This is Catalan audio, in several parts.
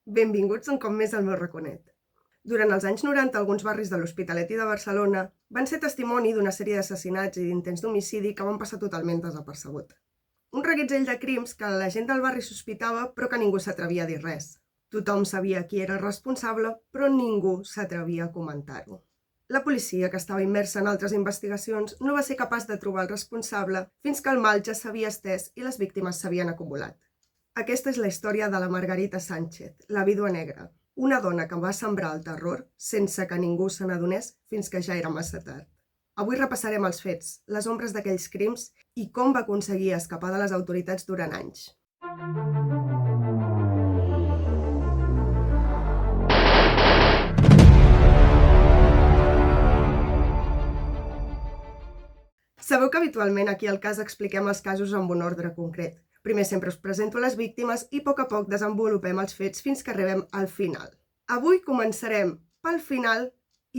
Benvinguts un cop més al meu raconet. Durant els anys 90, alguns barris de l'Hospitalet i de Barcelona van ser testimoni d'una sèrie d'assassinats i d'intents d'homicidi que van passar totalment desapercebut. Un reguitzell de crims que la gent del barri sospitava però que ningú s'atrevia a dir res. Tothom sabia qui era el responsable, però ningú s'atrevia a comentar-ho. La policia, que estava immersa en altres investigacions, no va ser capaç de trobar el responsable fins que el mal ja s'havia estès i les víctimes s'havien acumulat. Aquesta és la història de la Margarita Sánchez, la vídua negra, una dona que va sembrar el terror sense que ningú se n'adonés fins que ja era massa tard. Avui repassarem els fets, les ombres d'aquells crims i com va aconseguir escapar de les autoritats durant anys. Sabeu que habitualment aquí al cas expliquem els casos amb un ordre concret. Primer sempre us presento les víctimes i a poc desenvolupem els fets fins que arribem al final. Avui començarem pel final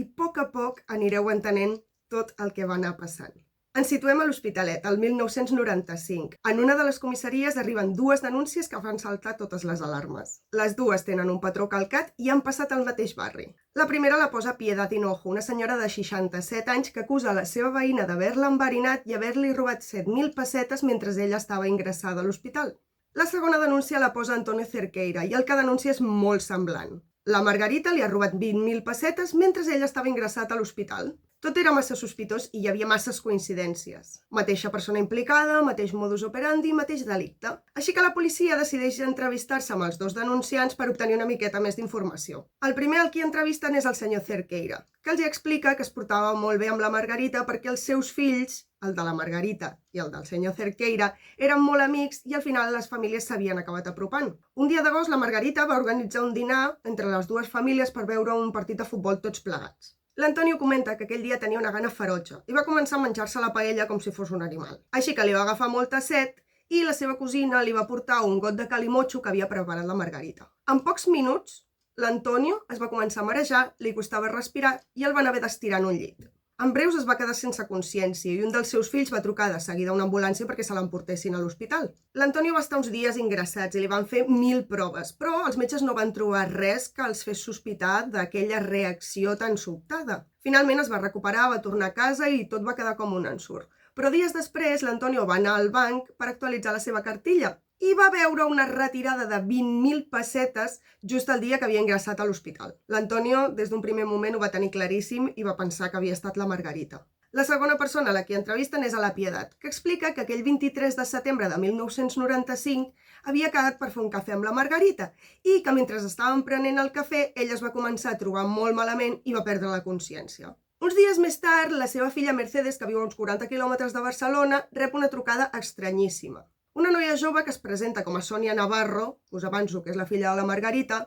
i a poc anireu entenent tot el que va anar passant. Ens situem a l'Hospitalet, el 1995. En una de les comissaries arriben dues denúncies que fan saltar totes les alarmes. Les dues tenen un patró calcat i han passat al mateix barri. La primera la posa Piedad Hinojo, una senyora de 67 anys que acusa la seva veïna d'haver-la enverinat i haver-li robat 7.000 pessetes mentre ella estava ingressada a l'hospital. La segona denúncia la posa Antonio Cerqueira i el que denuncia és molt semblant. La Margarita li ha robat 20.000 pessetes mentre ella estava ingressat a l'hospital. Tot era massa sospitós i hi havia masses coincidències. Mateixa persona implicada, mateix modus operandi, mateix delicte. Així que la policia decideix entrevistar-se amb els dos denunciants per obtenir una miqueta més d'informació. El primer al qui entrevisten és el senyor Cerqueira, que els explica que es portava molt bé amb la Margarita perquè els seus fills, el de la Margarita i el del senyor Cerqueira, eren molt amics i al final les famílies s'havien acabat apropant. Un dia d'agost la Margarita va organitzar un dinar entre les dues famílies per veure un partit de futbol tots plegats. L'Antonio comenta que aquell dia tenia una gana ferotge i va començar a menjar-se la paella com si fos un animal. Així que li va agafar molta set i la seva cosina li va portar un got de calimotxo que havia preparat la Margarita. En pocs minuts, l'Antonio es va començar a marejar, li costava respirar i el van haver d'estirar en un llit. En breus es va quedar sense consciència i un dels seus fills va trucar de seguida a una ambulància perquè se l'emportessin a l'hospital. L'Antonio va estar uns dies ingressats i li van fer 1.000 proves, però els metges no van trobar res que els fes sospitar d'aquella reacció tan sobtada. Finalment es va recuperar, va tornar a casa i tot va quedar com un ensurt. Però dies després l'Antonio va anar al banc per actualitzar la seva cartilla i va veure una retirada de 20.000 pessetes just el dia que havia ingressat a l'hospital. L'Antonio, des d'un primer moment, ho va tenir claríssim i va pensar que havia estat la Margarita. La segona persona a la que entrevisten és a la Piedad, que explica que aquell 23 de setembre de 1995 havia quedat per fer un cafè amb la Margarita i que mentre estaven prenent el cafè ella es va començar a trobar molt malament i va perdre la consciència. Uns dies més tard, la seva filla Mercedes, que viu a uns 40 quilòmetres de Barcelona, rep una trucada estranyíssima. Una noia jove que es presenta com a Sònia Navarro, us avanço que és la filla de la Margarita,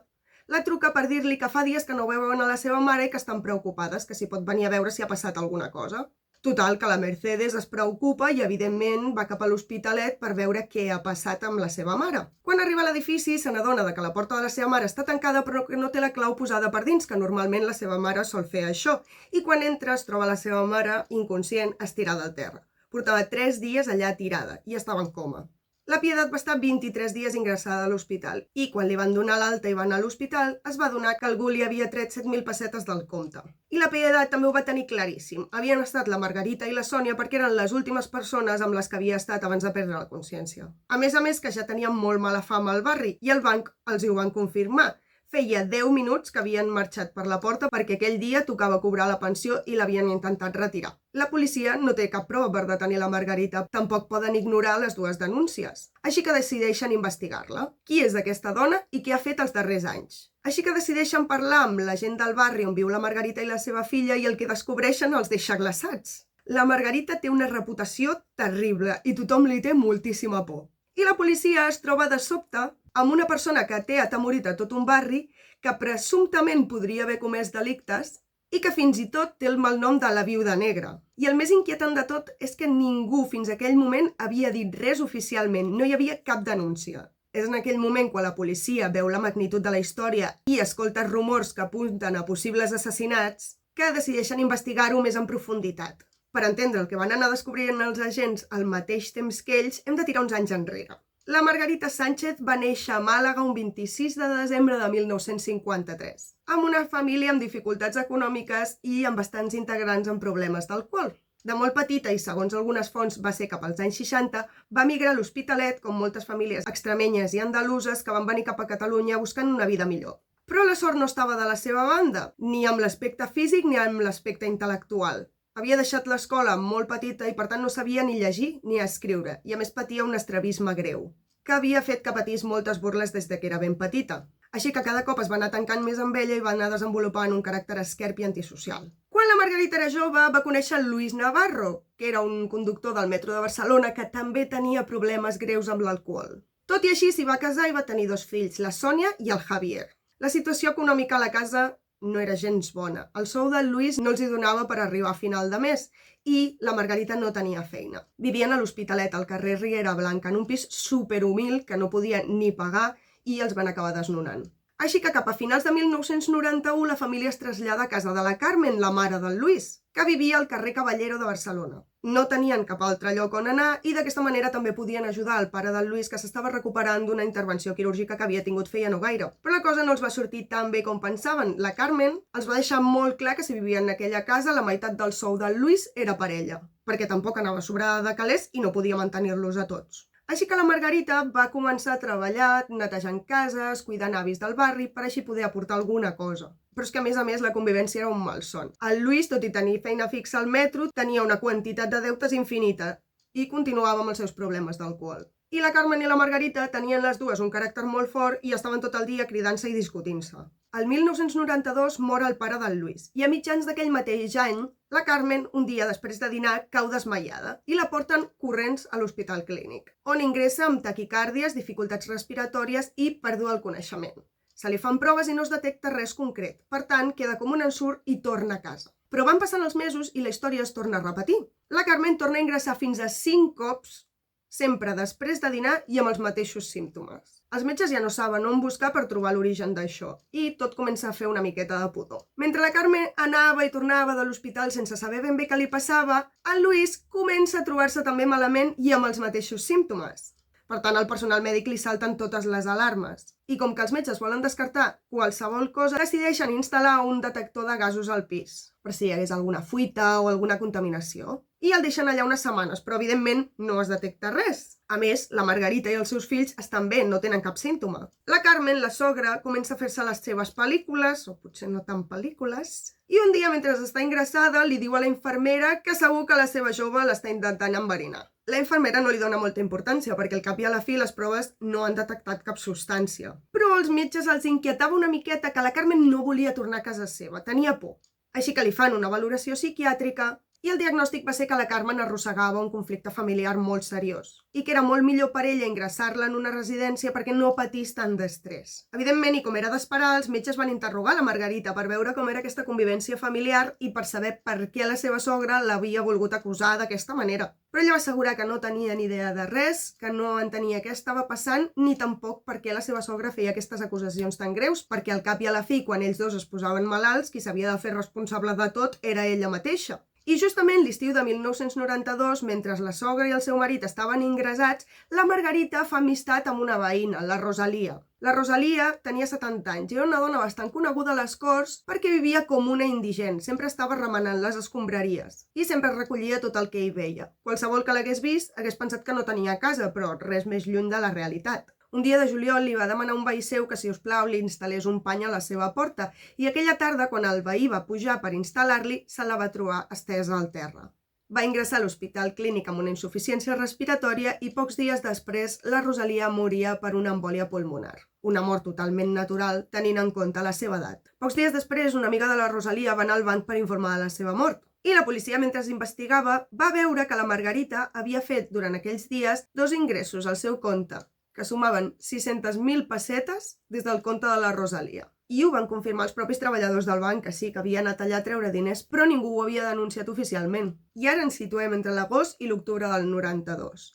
la truca per dir-li que fa dies que no veuen a la seva mare i que estan preocupades, que si pot venir a veure si ha passat alguna cosa. Total, que la Mercedes es preocupa i evidentment va cap a l'Hospitalet per veure què ha passat amb la seva mare. Quan arriba a l'edifici se n'adona que la porta de la seva mare està tancada però que no té la clau posada per dins, que normalment la seva mare sol fer això, i quan entra es troba la seva mare inconscient estirada al terra. Portava 3 dies allà tirada i estava en coma. La Piedad va estar 23 dies ingressada a l'hospital i quan li van donar l'alta i va anar a l'hospital es va adonar que algú li havia tret 7.000 pessetes del compte. I la Piedad també ho va tenir claríssim. Havien estat la Margarita i la Sònia perquè eren les últimes persones amb les que havia estat abans de perdre la consciència. A més que ja tenien molt mala fama al barri i el banc els ho van confirmar. Feia 10 minuts que havien marxat per la porta perquè aquell dia tocava cobrar la pensió i l'havien intentat retirar. La policia no té cap prova per detenir la Margarita, tampoc poden ignorar les dues denúncies. Així que decideixen investigar-la. Qui és aquesta dona i què ha fet els darrers anys? Així que decideixen parlar amb la gent del barri on viu la Margarita i la seva filla i el que descobreixen els deixa glaçats. La Margarita té una reputació terrible i tothom li té moltíssima por. I la policia es troba de sobte amb una persona que té atemorit a tot un barri, que presumptament podria haver comès delictes i que fins i tot té el malnom de la viuda negra. I el més inquietant de tot és que ningú fins a aquell moment havia dit res oficialment, no hi havia cap denúncia. És en aquell moment quan la policia veu la magnitud de la història i escolta rumors que apunten a possibles assassinats que decideixen investigar-ho més en profunditat. Per entendre el que van anar descobrint els agents al mateix temps que ells, hem de tirar uns anys enrere. La Margarita Sánchez va néixer a Màlaga un 26 de desembre de 1953, amb una família amb dificultats econòmiques i amb bastants integrants amb problemes d'alcohol. De molt petita, i segons algunes fonts va ser cap als anys 60, va migrar a l'Hospitalet, com moltes famílies extremenyes i andaluses que van venir cap a Catalunya buscant una vida millor. Però la sort no estava de la seva banda, ni amb l'aspecte físic ni amb l'aspecte intel·lectual. Havia deixat l'escola molt petita i per tant no sabia ni llegir ni escriure, i a més patia un estrabisme greu, que havia fet que patís moltes burles des que era ben petita. Així que cada cop es va anar tancant més amb ella i va anar desenvolupant un caràcter esquerp i antisocial. Quan la Margarita era jove va conèixer el Luis Navarro, que era un conductor del metro de Barcelona que també tenia problemes greus amb l'alcohol. Tot i així s'hi va casar i va tenir 2 fills, la Sònia i el Javier. La situació econòmica a la casa no era gens bona. El sou del Luis no els hi donava per arribar a final de mes i la Margarita no tenia feina. Vivien a l'Hospitalet, al carrer Riera Blanca, en un pis superhumil que no podia ni pagar i els van acabar desnonant. Així que cap a finals de 1991 la família es trasllada a casa de la Carmen, la mare del Luis, que vivia al carrer Caballero de Barcelona. No tenien cap altre lloc on anar i d'aquesta manera també podien ajudar el pare del Luis, que s'estava recuperant d'una intervenció quirúrgica que havia tingut feia no gaire. Però la cosa no els va sortir tan bé com pensaven. La Carmen els va deixar molt clar que si vivien en aquella casa la meitat del sou del Luis era per ella, perquè tampoc anava sobrada de calés i no podia mantenir-los a tots. Així que la Margarita va començar a treballar, netejant cases, cuidant avis del barri, per així poder aportar alguna cosa. Però és que, a més, la convivència era un malson. El Luis, tot i tenir feina fixa al metro, tenia una quantitat de deutes infinita i continuava amb els seus problemes d'alcohol. I la Carmen i la Margarita tenien les dues un caràcter molt fort i estaven tot el dia cridant-se i discutint-se. El 1992 mor el pare del Luis i a mitjans d'aquell mateix any la Carmen, un dia després de dinar, cau desmaiada i la porten corrents a l'Hospital Clínic, on ingressa amb taquicàrdies, dificultats respiratòries i pèrdua del coneixement. Se li fan proves i no es detecta res concret, per tant, queda com un ensurt i torna a casa. Però van passant els mesos i la història es torna a repetir. La Carmen torna a ingressar fins a 5 cops, sempre després de dinar i amb els mateixos símptomes. Els metges ja no saben on buscar per trobar l'origen d'això i tot comença a fer una miqueta de pudor. Mentre la Carme anava i tornava de l'hospital sense saber ben bé què li passava, el Luis comença a trobar-se també malament i amb els mateixos símptomes. Per tant, al personal mèdic li salten totes les alarmes. I com que els metges volen descartar qualsevol cosa, decideixen instal·lar un detector de gasos al pis, per si hi hagués alguna fuita o alguna contaminació. I el deixen allà unes setmanes, però evidentment no es detecta res. A més, la Margarita i els seus fills estan bé, no tenen cap símptoma. La Carmen, la sogra, comença a fer-se les seves pel·lícules, o potser no tan pel·lícules, i un dia, mentre està ingressada, li diu a la infermera que segur que la seva jove l'està intentant enverinar. La infermera no li dona molta importància, perquè al cap i a la fi les proves no han detectat cap substància. Però als metges els inquietava una miqueta que la Carmen no volia tornar a casa seva, tenia por. Així que li fan una valoració psiquiàtrica i el diagnòstic va ser que la Carmen arrossegava un conflicte familiar molt seriós i que era molt millor per ella ingressar-la en una residència perquè no patís tant d'estrès. Evidentment, i com era d'esperar, els metges van interrogar la Margarita per veure com era aquesta convivència familiar i per saber per què la seva sogra l'havia volgut acusar d'aquesta manera. Però ella va assegurar que no tenia ni idea de res, que no entenia què estava passant, ni tampoc per què la seva sogra feia aquestes acusacions tan greus, perquè al cap i a la fi, quan ells dos es posaven malalts, qui s'havia de fer responsable de tot era ella mateixa. I justament l'estiu de 1992, mentre la sogra i el seu marit estaven ingressats, la Margarita fa amistat amb una veïna, la Rosalia. La Rosalia tenia 70 anys i era una dona bastant coneguda a les Corts perquè vivia com una indigent, sempre estava remenant les escombraries i sempre recollia tot el que hi veia. Qualsevol que l'hagués vist hagués pensat que no tenia casa, però res més lluny de la realitat. Un dia de juliol li va demanar a un veí seu que, si us plau, li instal·lés un pany a la seva porta i aquella tarda, quan el veí va pujar per instal·lar-li, se la va trobar estesa al terra. Va ingressar a l'Hospital Clínic amb una insuficiència respiratòria i pocs dies després la Rosalia moria per una embòlia pulmonar. Una mort totalment natural, tenint en compte la seva edat. Pocs dies després, una amiga de la Rosalia va anar al banc per informar de la seva mort. I la policia, mentre investigava, va veure que la Margarita havia fet durant aquells dies 2 ingressos al seu compte, que sumaven 600.000 pessetes des del compte de la Rosalia. I ho van confirmar els propis treballadors del banc, que sí, que havia anat allà a treure diners, però ningú ho havia denunciat oficialment. I ara ens situem entre l'agost i l'octubre del 92.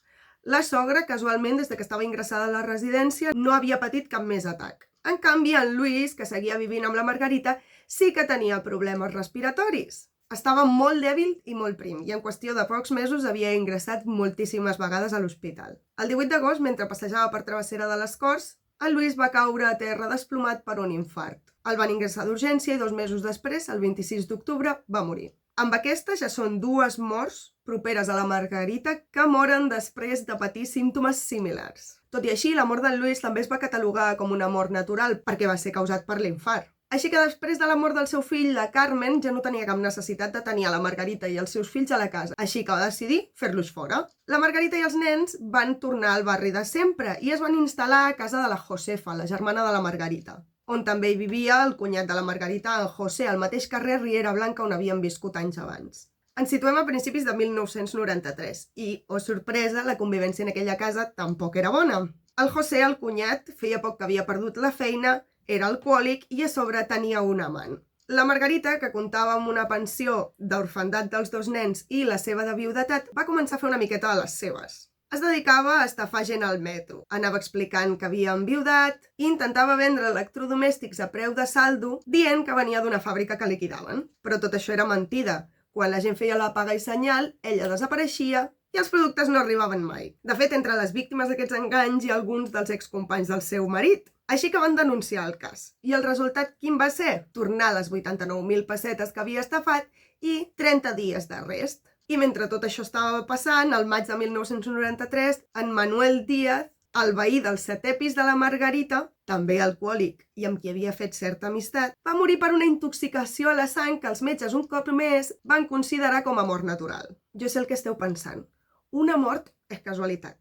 La sogra, casualment, des que estava ingressada a la residència, no havia patit cap més atac. En canvi, en Luis, que seguia vivint amb la Margarita, sí que tenia problemes respiratoris. Estava molt dèbil i molt prim, i en qüestió de pocs mesos havia ingressat moltíssimes vegades a l'hospital. El 18 d'agost, mentre passejava per Travessera de les Corts, el Lluís va caure a terra desplomat per un infart. El van ingressar d'urgència i 2 mesos després, el 26 d'octubre, va morir. Amb aquesta ja són 2 morts properes a la Margarita que moren després de patir símptomes similars. Tot i així, la mort del Lluís també es va catalogar com una mort natural perquè va ser causat per l'infart. Així que després de la mort del seu fill, la Carmen ja no tenia cap necessitat de tenir a la Margarita i els seus fills a la casa, així que va decidir fer-los fora. La Margarita i els nens van tornar al barri de sempre i es van instal·lar a casa de la Josefa, la germana de la Margarita, on també hi vivia el cunyat de la Margarita, en José, al mateix carrer Riera Blanca on havien viscut anys abans. Ens situem a principis de 1993 i, oh sorpresa, la convivència en aquella casa tampoc era bona. El José, el cunyat, feia poc que havia perdut la feina, era alcohòlic i a sobre tenia un amant. La Margarita, que comptava amb una pensió d'orfandat dels 2 nens i la seva de viudetat, va començar a fer una miqueta de les seves. Es dedicava a estafar gent al metro. Anava explicant que havia enviudat i intentava vendre electrodomèstics a preu de saldo dient que venia d'una fàbrica que liquidaven. Però tot això era mentida. Quan la gent feia la paga i senyal, ella desapareixia i els productes no arribaven mai. De fet, entre les víctimes d'aquests enganys hi ha alguns dels excompanys del seu marit. Així que van denunciar el cas. I el resultat quin va ser? Tornar les 89.000 pessetes que havia estafat i 30 dies d'arrest. I mentre tot això estava passant, al maig de 1993, en Manuel Díaz, el veí del 7è pis de la Margarita, també alcohòlic i amb qui havia fet certa amistat, va morir per una intoxicació a la sang que els metges un cop més van considerar com a mort natural. Jo sé el que esteu pensant. Una mort és casualitat.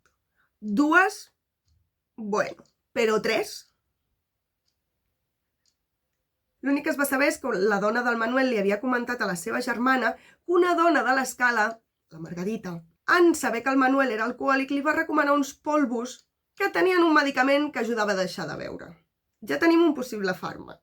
2? Bueno. Però 3? L'únic que es va saber és que la dona del Manuel li havia comentat a la seva germana que una dona de l'escala, la Margarita, en saber que el Manuel era alcohòlic, li va recomanar uns polvos que tenien un medicament que ajudava a deixar de beure. Ja tenim un possible fàrmac.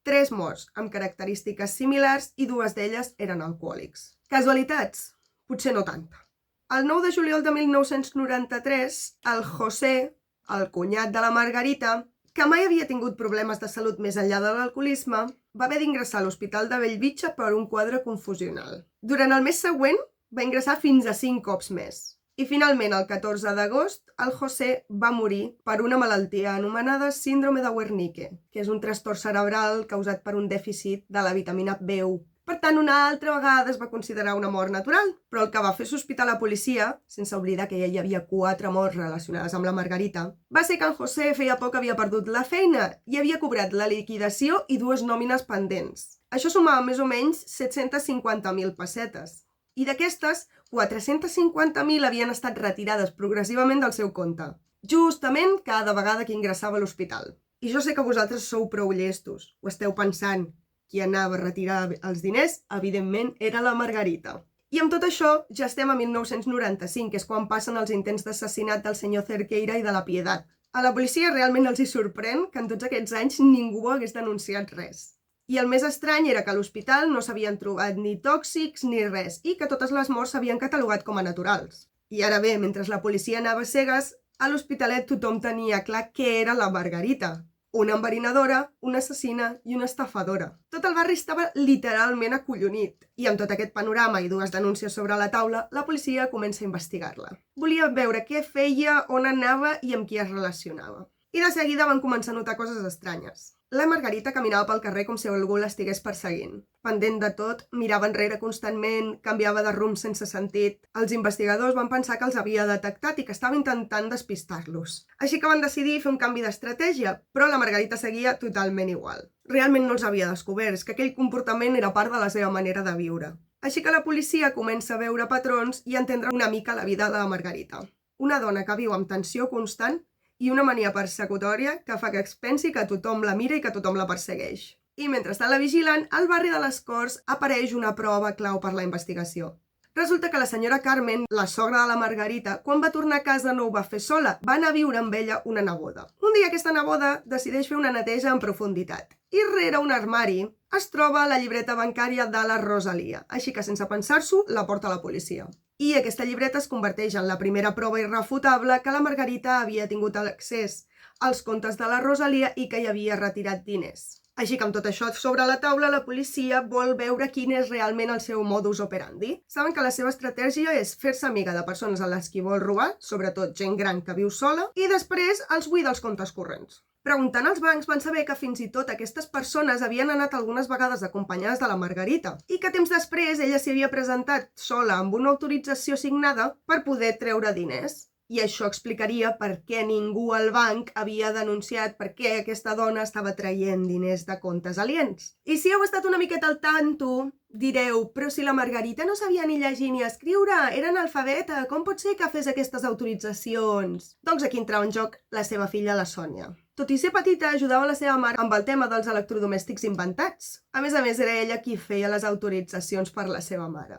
3 morts amb característiques similars i 2 d'elles eren alcohòlics. Casualitats? Potser no tanta. El 9 de juliol de 1993, el José, el cunyat de la Margarita, que mai havia tingut problemes de salut més enllà de l'alcoholisme, va haver d'ingressar a l'Hospital de Bellvitge per un quadre confusional. Durant el mes següent va ingressar fins a 5 cops més. I finalment, el 14 d'agost, el José va morir per una malaltia anomenada síndrome de Wernicke, que és un trastorn cerebral causat per un dèficit de la vitamina B1. Per tant, una altra vegada es va considerar una mort natural, però el que va fer sospitar la policia, sense oblidar que ja hi havia 4 morts relacionades amb la Margarita, va ser que en José feia poc havia perdut la feina i havia cobrat la liquidació i 2 nòmines pendents. Això sumava més o menys 750.000 pessetes. I d'aquestes, 450.000 havien estat retirades progressivament del seu compte, justament cada vegada que ingressava a l'hospital. I jo sé que vosaltres sou prou llestos, ho esteu pensant. Qui anava a retirar els diners, evidentment, era la Margarita. I amb tot això, ja estem a 1995, que és quan passen els intents d'assassinat del senyor Cerqueira i de la Piedad. A la policia realment els hi sorprèn que en tots aquests anys ningú hagués denunciat res. I el més estrany era que a l'hospital no s'havien trobat ni tòxics ni res i que totes les morts s'havien catalogat com a naturals. I ara bé, mentre la policia anava cegues, a l'Hospitalet tothom tenia clar què era la Margarita. Una enverinadora, una assassina i una estafadora. Tot el barri estava literalment acollonit. I amb tot aquest panorama i 2 denúncies sobre la taula, la policia comença a investigar-la. Volia veure què feia, on anava i amb qui es relacionava. I de seguida van començar a notar coses estranyes. La Margarita caminava pel carrer com si algú l'estigués perseguint. Pendent de tot, mirava enrere constantment, canviava de rumb sense sentit. Els investigadors van pensar que els havia detectat i que estava intentant despistar-los. Així que van decidir fer un canvi d'estratègia, però la Margarita seguia totalment igual. Realment no els havia descobert, que aquell comportament era part de la seva manera de viure. Així que la policia comença a veure patrons i a entendre una mica la vida de la Margarita. Una dona que viu amb tensió constant i una mania persecutòria que fa que es pensi que tothom la mira i que tothom la persegueix. I mentre la vigilant, al barri de les Corts apareix una prova clau per la investigació. Resulta que la senyora Carmen, la sogra de la Margarita, quan va tornar a casa no ho va fer sola, va anar a viure amb ella una neboda. Un dia aquesta neboda decideix fer una neteja en profunditat i rere un armari es troba la llibreta bancària de la Rosalia, així que sense pensar-s'ho la porta a la policia. I aquesta llibreta es converteix en la primera prova irrefutable que la Margarita havia tingut accés als comptes de la Rosalia i que hi havia retirat diners. Així que amb tot això sobre la taula, la policia vol veure quin és realment el seu modus operandi. Saben que la seva estratègia és fer-se amiga de persones a les qui vol robar, sobretot gent gran que viu sola, i després els buida els comptes corrents. Preguntant als bancs van saber que fins i tot aquestes persones havien anat algunes vegades acompanyades de la Margarita i que temps després ella s'hi havia presentat sola amb una autorització signada per poder treure diners. I això explicaria per què ningú al banc havia denunciat per què aquesta dona estava traient diners de comptes aliens. I si heu estat una miqueta al tanto, direu, però si la Margarita no sabia ni llegir ni escriure, era analfabeta, com pot ser que fes aquestes autoritzacions? Doncs aquí entrava en joc la seva filla, la Sònia. Tot i ser petita, ajudava la seva mare amb el tema dels electrodomèstics inventats. A més, era ella qui feia les autoritzacions per la seva mare.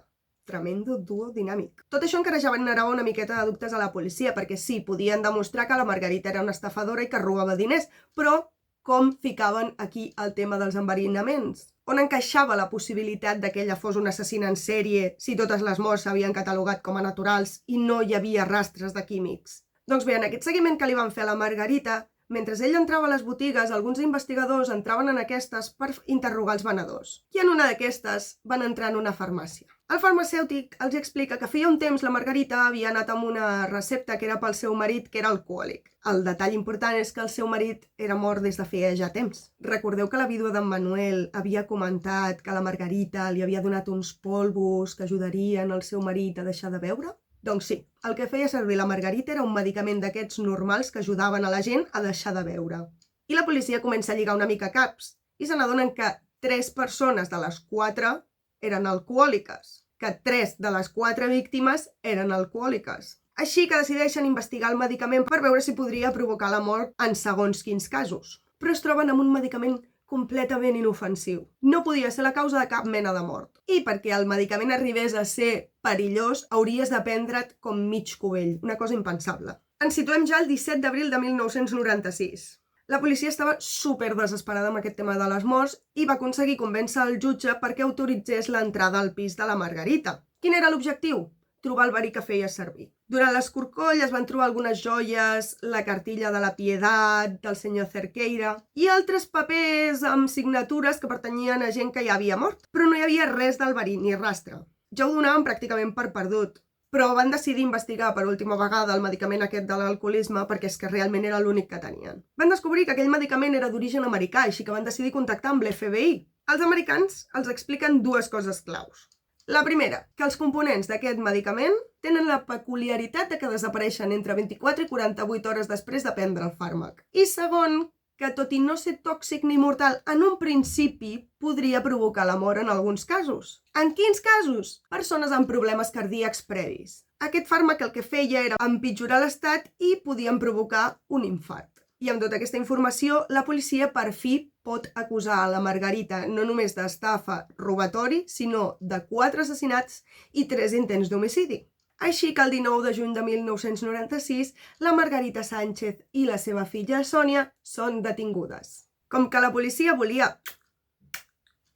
Tremendo duo dinàmic. Tot això encara generava una miqueta de dubtes a la policia, perquè sí, podien demostrar que la Margarita era una estafadora i que robava diners, però com ficaven aquí el tema dels enverinaments? On encaixava la possibilitat de que ella fos una assassina en sèrie si totes les morts s'havien catalogat com a naturals i no hi havia rastres de químics? Doncs bé, en aquest seguiment que li van fer a la Margarita, mentre ella entrava a les botigues, alguns investigadors entraven en aquestes per interrogar els venedors. I en una d'aquestes van entrar en una farmàcia. El farmacèutic els explica que feia un temps la Margarita havia anat amb una recepta que era pel seu marit, que era alcohòlic. El detall important és que el seu marit era mort des de feia ja temps. Recordeu que la vídua d'en Manuel havia comentat que la Margarita li havia donat uns polvos que ajudarien el seu marit a deixar de beure? Doncs sí, el que feia servir la Margarita era un medicament d'aquests normals que ajudaven a la gent a deixar de beure. I la policia comença a lligar una mica caps i se n'adonen que 3 persones de les 4 eren alcohòliques, que 3 de les 4 víctimes eren alcohòliques. Així que decideixen investigar el medicament per veure si podria provocar la mort en segons quins casos. Però es troben amb un medicament completament inofensiu. No podia ser la causa de cap mena de mort. I perquè el medicament arribés a ser perillós, hauries de prendre't com mig cubell, una cosa impensable. Ens situem ja el 17 d'abril de 1996. La policia estava super desesperada amb aquest tema de les morts i va aconseguir convèncer el jutge perquè autoritzés l'entrada al pis de la Margarita. Quin era l'objectiu? Trobar el verí que feia servir. Durant l'escorcoll es van trobar algunes joies, la cartilla de la Piedad, del senyor Cerqueira i altres papers amb signatures que pertanyien a gent que ja havia mort. Però no hi havia res del verí, ni rastre. Ja ho donaven pràcticament per perdut. Però van decidir investigar per última vegada el medicament aquest de l'alcoholisme perquè és que realment era l'únic que tenien. Van descobrir que aquell medicament era d'origen americà, així que van decidir contactar amb l'FBI. Els americans els expliquen 2 coses claus. La primera, que els components d'aquest medicament tenen la peculiaritat de que desapareixen entre 24 i 48 hores després de prendre el fàrmac. I segon, que tot i no ser tòxic ni mortal, en un principi podria provocar la mort en alguns casos. En quins casos? Persones amb problemes cardíacs previs. Aquest fàrmac el que feia era empitjorar l'estat i podien provocar un infart. I amb tota aquesta informació, la policia per fi pot acusar a la Margarita no només d'estafa, robatori, sinó de 4 assassinats i 3 intents d'homicidi. Així que el 19 de juny de 1996, la Margarita Sánchez i la seva filla Sònia són detingudes. Com que la policia volia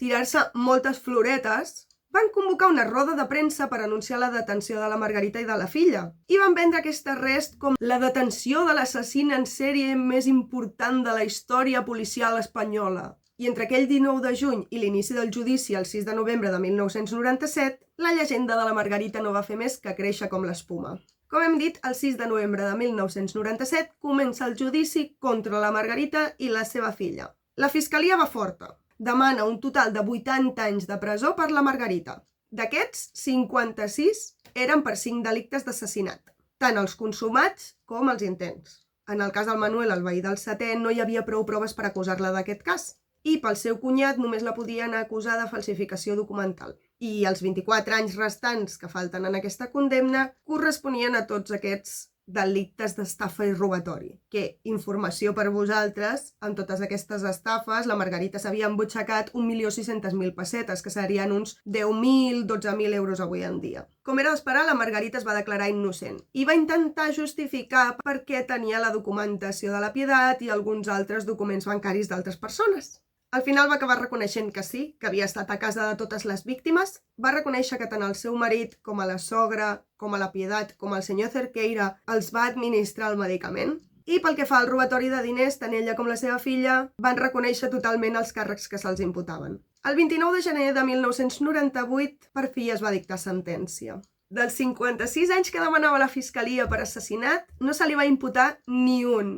tirar-se moltes floretes, van convocar una roda de premsa per anunciar la detenció de la Margarita i de la filla. I van vendre aquest arrest com la detenció de l'assassina en sèrie més important de la història policial espanyola. I entre aquell 19 de juny i l'inici del judici el 6 de novembre de 1997, la llegenda de la Margarita no va fer més que créixer com l'espuma. Com hem dit, el 6 de novembre de 1997 comença el judici contra la Margarita i la seva filla. La fiscalia va forta. Demana un total de 80 anys de presó per la Margarita. D'aquests, 56 eren per 5 delictes d'assassinat, tant els consumats com els intents. En el cas del Manuel, el veí del setè, no hi havia prou proves per acusar-la d'aquest cas. I pel seu cunyat només la podien acusar de falsificació documental. I els 24 anys restants que falten en aquesta condemna corresponien a tots aquests delictes d'estafa i robatori. Que, informació per vosaltres, amb totes aquestes estafes, la Margarita s'havia embutxacat 1.600.000 pessetes, que serien uns 10.000, 12.000 euros avui en dia. Com era d'esperar, la Margarita es va declarar innocent i va intentar justificar per què tenia la documentació de la Piedad i alguns altres documents bancaris d'altres persones. Al final va acabar reconeixent que sí, que havia estat a casa de totes les víctimes, va reconèixer que tant el seu marit com a la sogra, com a la Piedad, com al senyor Cerqueira els va administrar el medicament I pel que fa al robatori de diners, tant ella com la seva filla van reconèixer totalment els càrrecs que se'ls imputaven. El 29 de gener de 1998, per fi es va dictar sentència. Dels 56 anys que demanava la Fiscalia per assassinat, no se li va imputar ni un.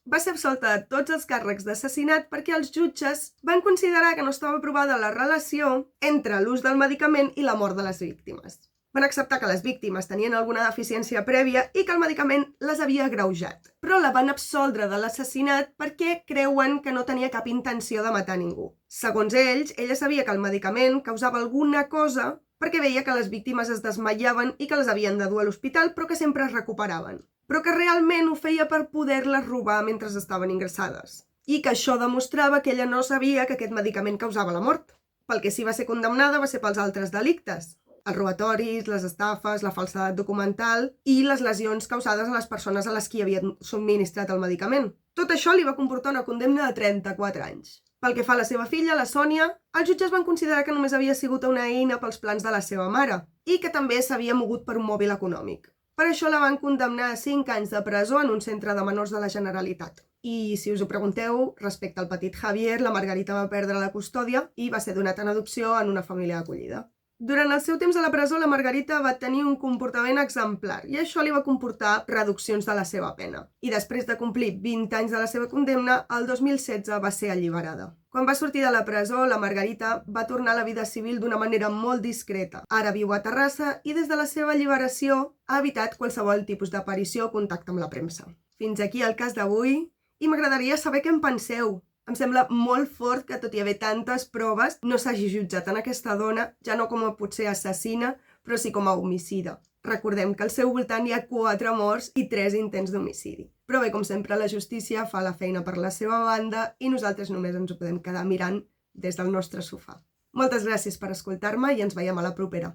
Va ser absolta de tots els càrrecs d'assassinat perquè els jutges van considerar que no estava provada la relació entre l'ús del medicament i la mort de les víctimes. Van acceptar que les víctimes tenien alguna deficiència prèvia i que el medicament les havia agreujat, però la van absoldre de l'assassinat perquè creuen que no tenia cap intenció de matar ningú. Segons ells, ella sabia que el medicament causava alguna cosa perquè veia que les víctimes es desmaiaven i que les havien de dur a l'hospital però que sempre es recuperaven, però que realment ho feia per poder-les robar mentre estaven ingressades, i que això demostrava que ella no sabia que aquest medicament causava la mort. Pel que sí va ser condemnada va ser pels altres delictes, els robatoris, les estafes, la falsedat documental i les lesions causades a les persones a les qui havien subministrat el medicament. Tot això li va comportar una condemna de 34 anys. Pel que fa a la seva filla, la Sònia, els jutges van considerar que només havia sigut una eina pels plans de la seva mare i que també s'havia mogut per un mòbil econòmic. Per això la van condemnar a 5 anys de presó en un centre de menors de la Generalitat. I si us ho pregunteu, respecte al petit Javier, la Margarita va perdre la custòdia i va ser donat en adopció en una família d'acollida. Durant el seu temps a la presó, la Margarita va tenir un comportament exemplar i això li va comportar reduccions de la seva pena. I després de complir 20 anys de la seva condemna, el 2016 va ser alliberada. Quan va sortir de la presó, la Margarita va tornar a la vida civil d'una manera molt discreta. Ara viu a Terrassa i des de la seva alliberació ha evitat qualsevol tipus d'aparició o contacte amb la premsa. Fins aquí el cas d'avui i m'agradaria saber què en penseu. Em sembla molt fort que, tot i haver tantes proves, no s'hagi jutjat en aquesta dona, ja no com a potser assassina, però sí com a homicida. Recordem que al seu voltant hi ha 4 morts i 3 intents d'homicidi. Però bé, com sempre, la justícia fa la feina per la seva banda i nosaltres només ens ho podem quedar mirant des del nostre sofà. Moltes gràcies per escoltar-me i ens veiem a la propera.